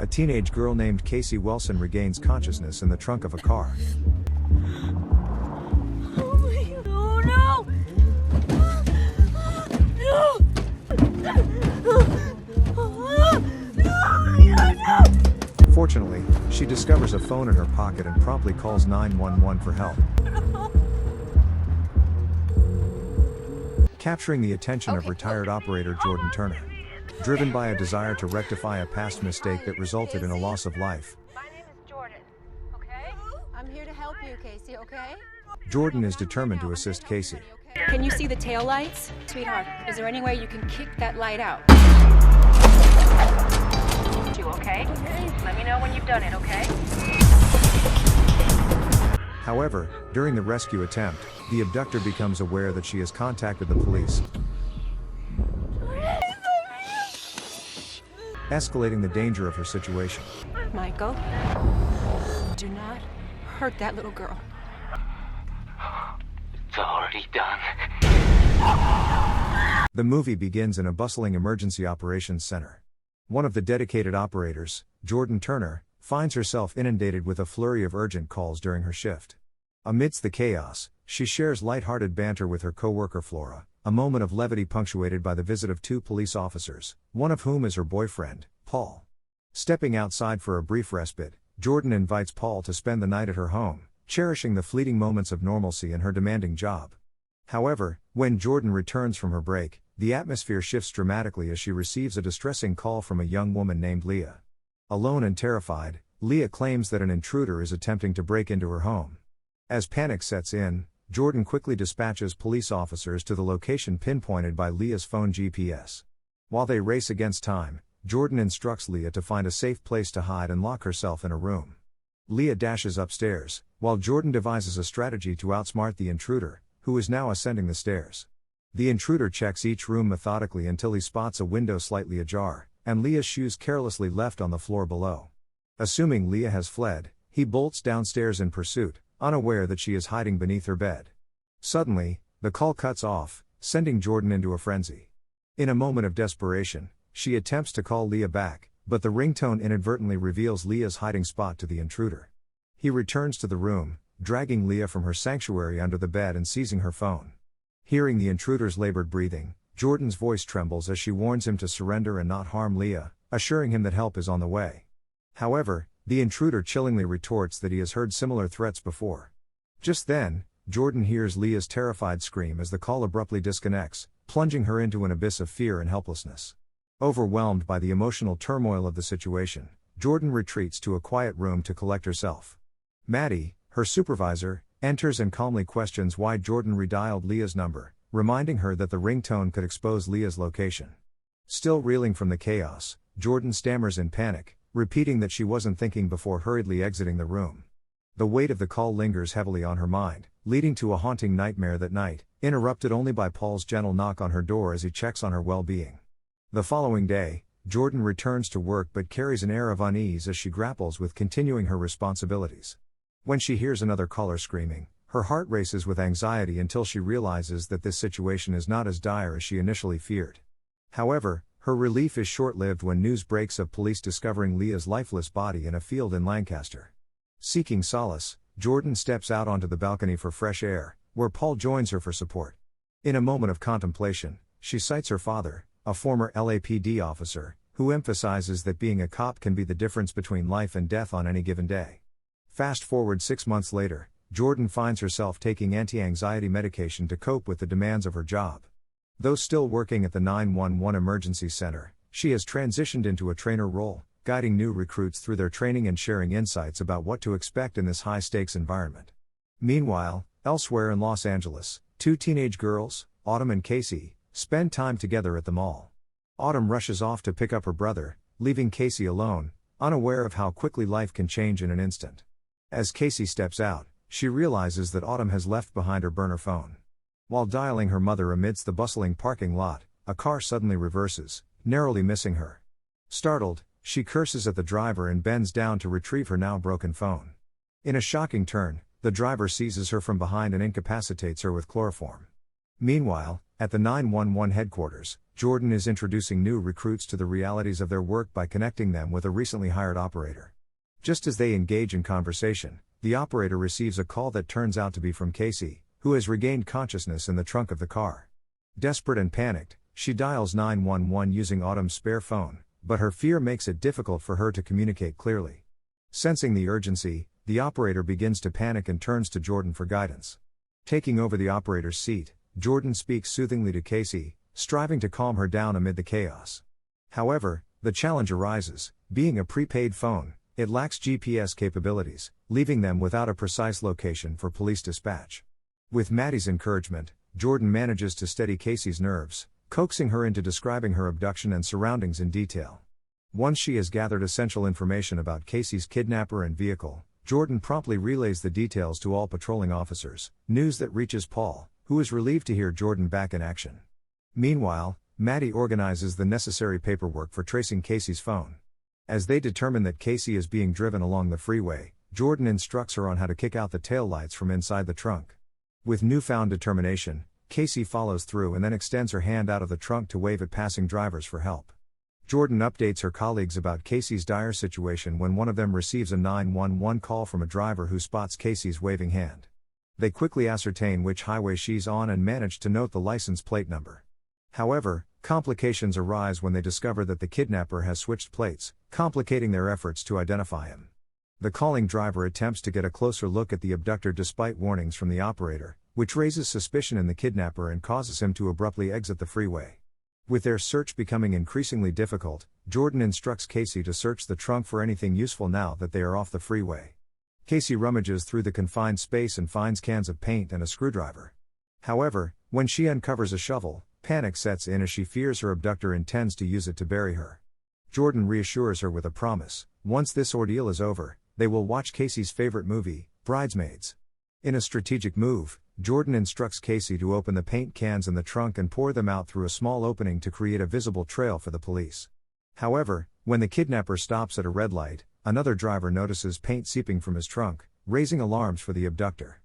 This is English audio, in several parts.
A teenage girl named Casey Wilson regains consciousness in the trunk of a car. Oh my God. Oh no! No! Fortunately, she discovers a phone in her pocket and promptly calls 911 for help. Capturing the attention of retired operator Jordan Turner. Driven by a desire to rectify a past mistake that resulted in a loss of life, My name is Jordan, okay? I'm here to help you, Casey, okay? Jordan is determined to assist Casey. Can you see the tail lights? Sweetheart, is there any way you can kick that light out? You okay? Let me know when you've done it, okay? However, during the rescue attempt, the abductor becomes aware that she has contacted the police, escalating the danger of her situation. Michael, do not hurt that little girl. It's already done. The movie begins in a bustling emergency operations center. One of the dedicated operators, Jordan Turner, finds herself inundated with a flurry of urgent calls during her shift. Amidst the chaos, she shares light-hearted banter with her co-worker Flora, a moment of levity punctuated by the visit of two police officers, one of whom is her boyfriend, Paul. Stepping outside for a brief respite, Jordan invites Paul to spend the night at her home, cherishing the fleeting moments of normalcy in her demanding job. However, when Jordan returns from her break, the atmosphere shifts dramatically as she receives a distressing call from a young woman named Leah. Alone and terrified, Leah claims that an intruder is attempting to break into her home. As panic sets in, Jordan quickly dispatches police officers to the location pinpointed by Leah's phone GPS. While they race against time, Jordan instructs Leah to find a safe place to hide and lock herself in a room. Leah dashes upstairs, while Jordan devises a strategy to outsmart the intruder, who is now ascending the stairs. The intruder checks each room methodically until he spots a window slightly ajar, and Leah's shoes carelessly left on the floor below. Assuming Leah has fled, he bolts downstairs in pursuit, unaware that she is hiding beneath her bed. Suddenly, the call cuts off, sending Jordan into a frenzy. In a moment of desperation, she attempts to call Leah back, but the ringtone inadvertently reveals Leah's hiding spot to the intruder. He returns to the room, dragging Leah from her sanctuary under the bed and seizing her phone. Hearing the intruder's labored breathing, Jordan's voice trembles as she warns him to surrender and not harm Leah, assuring him that help is on the way. However, the intruder chillingly retorts that he has heard similar threats before. Just then, Jordan hears Leah's terrified scream as the call abruptly disconnects, plunging her into an abyss of fear and helplessness. Overwhelmed by the emotional turmoil of the situation, Jordan retreats to a quiet room to collect herself. Maddie, her supervisor, enters and calmly questions why Jordan redialed Leah's number, reminding her that the ringtone could expose Leah's location. Still reeling from the chaos, Jordan stammers in panic, repeating that she wasn't thinking before hurriedly exiting the room. The weight of the call lingers heavily on her mind, leading to a haunting nightmare that night, interrupted only by Paul's gentle knock on her door as he checks on her well-being. The following day, Jordan returns to work but carries an air of unease as she grapples with continuing her responsibilities. When she hears another caller screaming, her heart races with anxiety until she realizes that this situation is not as dire as she initially feared. However, her relief is short-lived when news breaks of police discovering Leah's lifeless body in a field in Lancaster. Seeking solace, Jordan steps out onto the balcony for fresh air, where Paul joins her for support. In a moment of contemplation, she cites her father, a former LAPD officer, who emphasizes that being a cop can be the difference between life and death on any given day. Fast forward 6 months later, Jordan finds herself taking anti-anxiety medication to cope with the demands of her job. Though still working at the 911 emergency center, she has transitioned into a trainer role, guiding new recruits through their training and sharing insights about what to expect in this high-stakes environment. Meanwhile, elsewhere in Los Angeles, two teenage girls, Autumn and Casey, spend time together at the mall. Autumn rushes off to pick up her brother, leaving Casey alone, unaware of how quickly life can change in an instant. As Casey steps out, she realizes that Autumn has left behind her burner phone. While dialing her mother amidst the bustling parking lot, a car suddenly reverses, narrowly missing her. Startled, she curses at the driver and bends down to retrieve her now broken phone. In a shocking turn, the driver seizes her from behind and incapacitates her with chloroform. Meanwhile, at the 911 headquarters, Jordan is introducing new recruits to the realities of their work by connecting them with a recently hired operator. Just as they engage in conversation, the operator receives a call that turns out to be from Casey, who has regained consciousness in the trunk of the car. Desperate and panicked, she dials 911 using Autumn's spare phone, but her fear makes it difficult for her to communicate clearly. Sensing the urgency, the operator begins to panic and turns to Jordan for guidance. Taking over the operator's seat, Jordan speaks soothingly to Casey, striving to calm her down amid the chaos. However, the challenge arises: being a prepaid phone, it lacks GPS capabilities, leaving them without a precise location for police dispatch. With Maddie's encouragement, Jordan manages to steady Casey's nerves, coaxing her into describing her abduction and surroundings in detail. Once she has gathered essential information about Casey's kidnapper and vehicle, Jordan promptly relays the details to all patrolling officers, news that reaches Paul, who is relieved to hear Jordan back in action. Meanwhile, Maddie organizes the necessary paperwork for tracing Casey's phone. As they determine that Casey is being driven along the freeway, Jordan instructs her on how to kick out the taillights from inside the trunk. With newfound determination, Casey follows through and then extends her hand out of the trunk to wave at passing drivers for help. Jordan updates her colleagues about Casey's dire situation when one of them receives a 911 call from a driver who spots Casey's waving hand. They quickly ascertain which highway she's on and manage to note the license plate number. However, complications arise when they discover that the kidnapper has switched plates, complicating their efforts to identify him. The calling driver attempts to get a closer look at the abductor despite warnings from the operator, which raises suspicion in the kidnapper and causes him to abruptly exit the freeway. With their search becoming increasingly difficult, Jordan instructs Casey to search the trunk for anything useful now that they are off the freeway. Casey rummages through the confined space and finds cans of paint and a screwdriver. However, when she uncovers a shovel, panic sets in as she fears her abductor intends to use it to bury her. Jordan reassures her with a promise: once this ordeal is over, they will watch Casey's favorite movie, Bridesmaids. In a strategic move, Jordan instructs Casey to open the paint cans in the trunk and pour them out through a small opening to create a visible trail for the police. However, when the kidnapper stops at a red light, another driver notices paint seeping from his trunk, raising alarms for the abductor.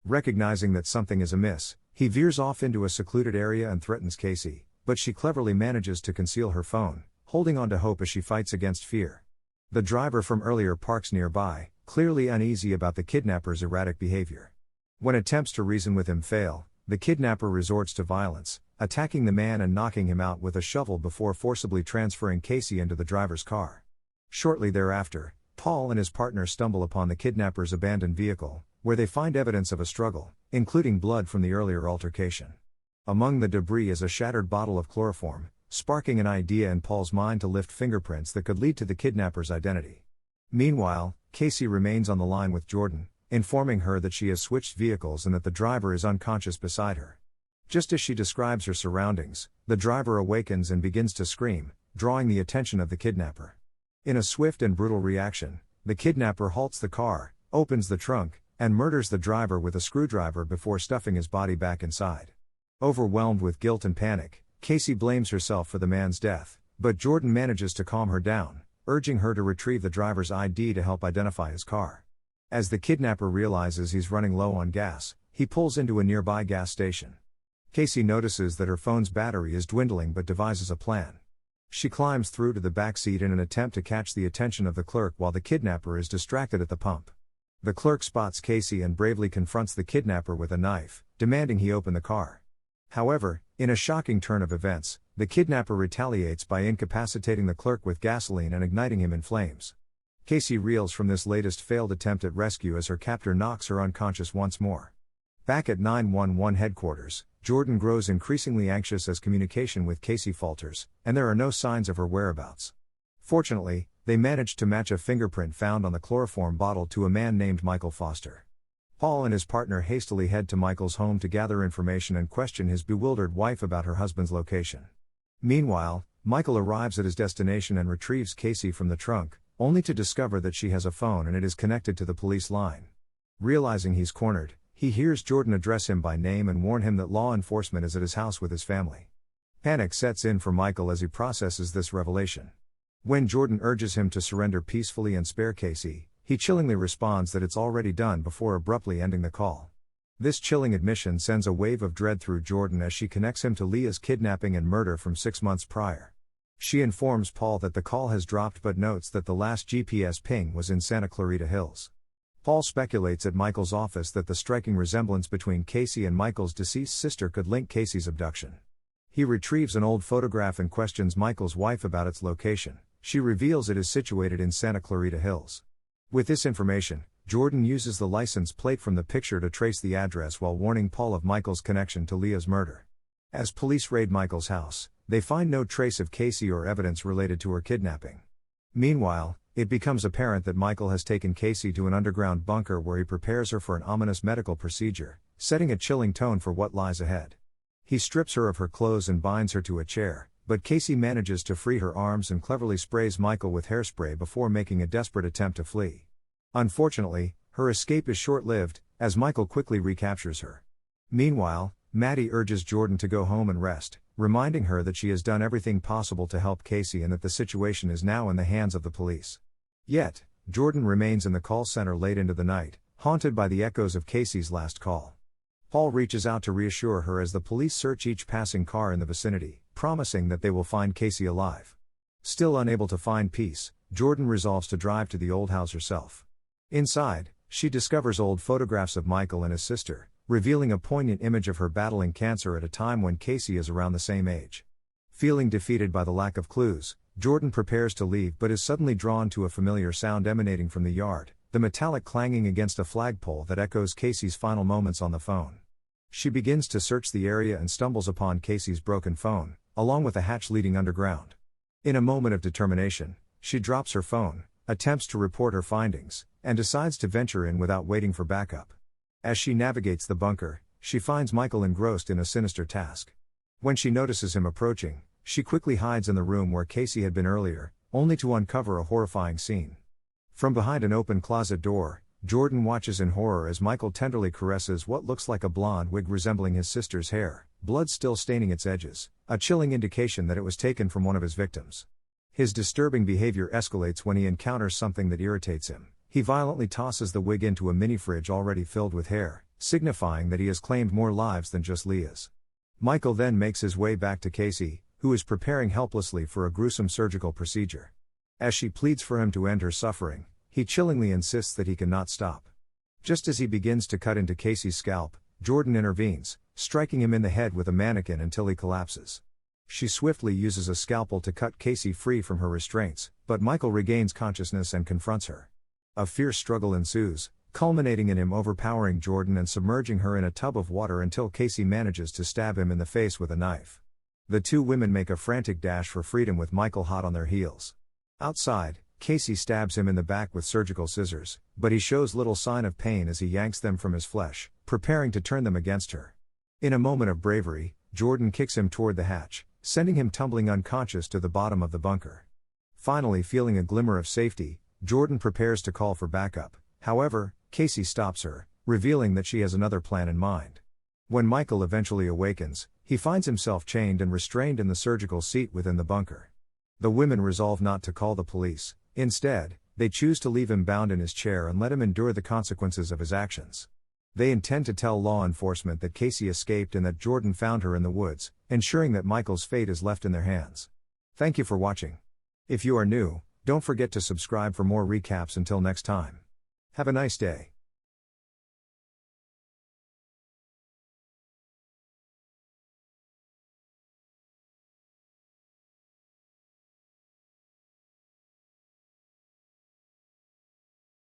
Recognizing that something is amiss, he veers off into a secluded area and threatens Casey, but she cleverly manages to conceal her phone, holding on to hope as she fights against fear. The driver from earlier parks nearby, clearly uneasy about the kidnapper's erratic behavior. When attempts to reason with him fail, the kidnapper resorts to violence, attacking the man and knocking him out with a shovel before forcibly transferring Casey into the driver's car. Shortly thereafter, Paul and his partner stumble upon the kidnapper's abandoned vehicle, where they find evidence of a struggle, including blood from the earlier altercation. Among the debris is a shattered bottle of chloroform, sparking an idea in Paul's mind to lift fingerprints that could lead to the kidnapper's identity. Meanwhile, Casey remains on the line with Jordan, informing her that she has switched vehicles and that the driver is unconscious beside her. Just as she describes her surroundings, the driver awakens and begins to scream, drawing the attention of the kidnapper. In a swift and brutal reaction, the kidnapper halts the car, opens the trunk, and murders the driver with a screwdriver before stuffing his body back inside. Overwhelmed with guilt and panic, Casey blames herself for the man's death, but Jordan manages to calm her down, urging her to retrieve the driver's ID to help identify his car. As the kidnapper realizes he's running low on gas, he pulls into a nearby gas station. Casey notices that her phone's battery is dwindling but devises a plan. She climbs through to the back seat in an attempt to catch the attention of the clerk while the kidnapper is distracted at the pump. The clerk spots Casey and bravely confronts the kidnapper with a knife, demanding he open the car. However, in a shocking turn of events, the kidnapper retaliates by incapacitating the clerk with gasoline and igniting him in flames. Casey reels from this latest failed attempt at rescue as her captor knocks her unconscious once more. Back at 911 headquarters, Jordan grows increasingly anxious as communication with Casey falters, and there are no signs of her whereabouts. Fortunately, they manage to match a fingerprint found on the chloroform bottle to a man named Michael Foster. Paul and his partner hastily head to Michael's home to gather information and question his bewildered wife about her husband's location. Meanwhile, Michael arrives at his destination and retrieves Casey from the trunk, only to discover that she has a phone and it is connected to the police line. Realizing he's cornered, he hears Jordan address him by name and warn him that law enforcement is at his house with his family. Panic sets in for Michael as he processes this revelation. When Jordan urges him to surrender peacefully and spare Casey, he chillingly responds that it's already done before abruptly ending the call. This chilling admission sends a wave of dread through Jordan as she connects him to Leah's kidnapping and murder from 6 months prior. She informs Paul that the call has dropped but notes that the last GPS ping was in Santa Clarita Hills. Paul speculates at Michael's office that the striking resemblance between Casey and Michael's deceased sister could link Casey's abduction. He retrieves an old photograph and questions Michael's wife about its location. She reveals it is situated in Santa Clarita Hills. With this information, Jordan uses the license plate from the picture to trace the address while warning Paul of Michael's connection to Leah's murder. As police raid Michael's house, they find no trace of Casey or evidence related to her kidnapping. Meanwhile, it becomes apparent that Michael has taken Casey to an underground bunker where he prepares her for an ominous medical procedure, setting a chilling tone for what lies ahead. He strips her of her clothes and binds her to a chair, but Casey manages to free her arms and cleverly sprays Michael with hairspray before making a desperate attempt to flee. Unfortunately, her escape is short-lived, as Michael quickly recaptures her. Meanwhile, Maddie urges Jordan to go home and rest, reminding her that she has done everything possible to help Casey and that the situation is now in the hands of the police. Yet, Jordan remains in the call center late into the night, haunted by the echoes of Casey's last call. Paul reaches out to reassure her as the police search each passing car in the vicinity, promising that they will find Casey alive. Still unable to find peace, Jordan resolves to drive to the old house herself. Inside, she discovers old photographs of Michael and his sister, revealing a poignant image of her battling cancer at a time when Casey is around the same age. Feeling defeated by the lack of clues, Jordan prepares to leave but is suddenly drawn to a familiar sound emanating from the yard, the metallic clanging against a flagpole that echoes Casey's final moments on the phone. She begins to search the area and stumbles upon Casey's broken phone, along with a hatch leading underground. In a moment of determination, she drops her phone, attempts to report her findings, and decides to venture in without waiting for backup. As she navigates the bunker, she finds Michael engrossed in a sinister task. When she notices him approaching, she quickly hides in the room where Casey had been earlier, only to uncover a horrifying scene. From behind an open closet door, Jordan watches in horror as Michael tenderly caresses what looks like a blonde wig resembling his sister's hair, blood still staining its edges, a chilling indication that it was taken from one of his victims. His disturbing behavior escalates when he encounters something that irritates him. He violently tosses the wig into a mini-fridge already filled with hair, signifying that he has claimed more lives than just Leah's. Michael then makes his way back to Casey, who is preparing helplessly for a gruesome surgical procedure. As she pleads for him to end her suffering, he chillingly insists that he cannot stop. Just as he begins to cut into Casey's scalp, Jordan intervenes, striking him in the head with a mannequin until he collapses. She swiftly uses a scalpel to cut Casey free from her restraints, but Michael regains consciousness and confronts her. A fierce struggle ensues, culminating in him overpowering Jordan and submerging her in a tub of water until Casey manages to stab him in the face with a knife. The two women make a frantic dash for freedom with Michael hot on their heels. Outside, Casey stabs him in the back with surgical scissors, but he shows little sign of pain as he yanks them from his flesh, preparing to turn them against her. In a moment of bravery, Jordan kicks him toward the hatch, sending him tumbling unconscious to the bottom of the bunker. Finally feeling a glimmer of safety, Jordan prepares to call for backup. However, Casey stops her, revealing that she has another plan in mind. When Michael eventually awakens, he finds himself chained and restrained in the surgical seat within the bunker. The women resolve not to call the police. Instead, they choose to leave him bound in his chair and let him endure the consequences of his actions. They intend to tell law enforcement that Casey escaped and that Jordan found her in the woods, ensuring that Michael's fate is left in their hands. Thank you for watching. If you are new, don't forget to subscribe for more recaps until next time. Have a nice day.